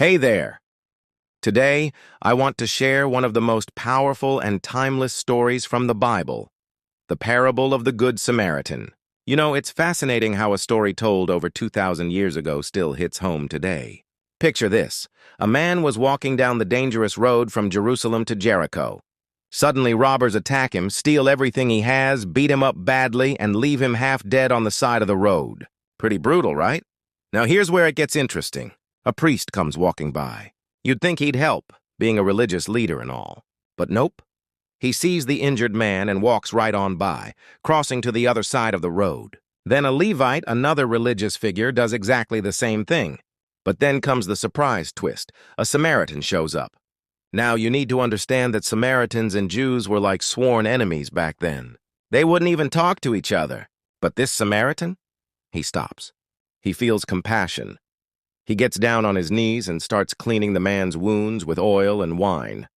Hey there! Today, I want to share one of the most powerful and timeless stories from the Bible, the parable of the Good Samaritan. You know, it's fascinating how a story told over 2,000 years ago still hits home today. Picture this. A man was walking down the dangerous road from Jerusalem to Jericho. Suddenly, robbers attack him, steal everything he has, beat him up badly, and leave him half dead on the side of the road. Pretty brutal, right? Now here's where it gets interesting. A priest comes walking by. You'd think he'd help, being a religious leader and all. But nope. He sees the injured man and walks right on by, crossing to the other side of the road. Then a Levite, another religious figure, does exactly the same thing. But then comes the surprise twist. A Samaritan shows up. Now, you need to understand that Samaritans and Jews were like sworn enemies back then. They wouldn't even talk to each other. But this Samaritan? He stops. He feels compassion. He gets down on his knees and starts cleaning the man's wounds with oil and wine.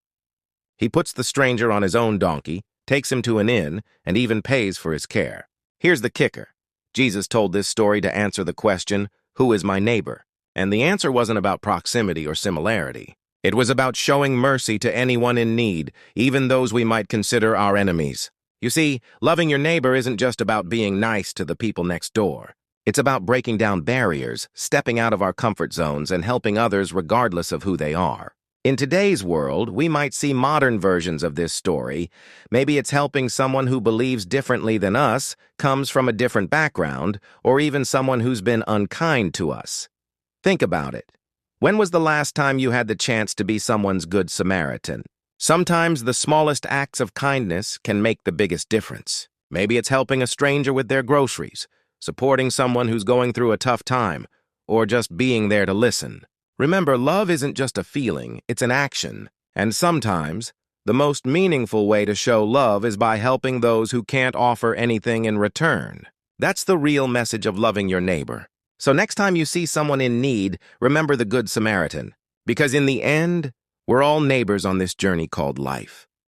He puts the stranger on his own donkey, takes him to an inn, and even pays for his care. Here's the kicker. Jesus told this story to answer the question, "Who is my neighbor?" And the answer wasn't about proximity or similarity. It was about showing mercy to anyone in need, even those we might consider our enemies. You see, loving your neighbor isn't just about being nice to the people next door. It's about breaking down barriers, stepping out of our comfort zones, and helping others regardless of who they are. In today's world, we might see modern versions of this story. Maybe it's helping someone who believes differently than us, comes from a different background, or even someone who's been unkind to us. Think about it. When was the last time you had the chance to be someone's good Samaritan? Sometimes the smallest acts of kindness can make the biggest difference. Maybe it's helping a stranger with their groceries, supporting someone who's going through a tough time, or just being there to listen. Remember, love isn't just a feeling, it's an action. And sometimes, the most meaningful way to show love is by helping those who can't offer anything in return. That's the real message of loving your neighbor. So next time you see someone in need, remember the Good Samaritan. Because in the end, we're all neighbors on this journey called life.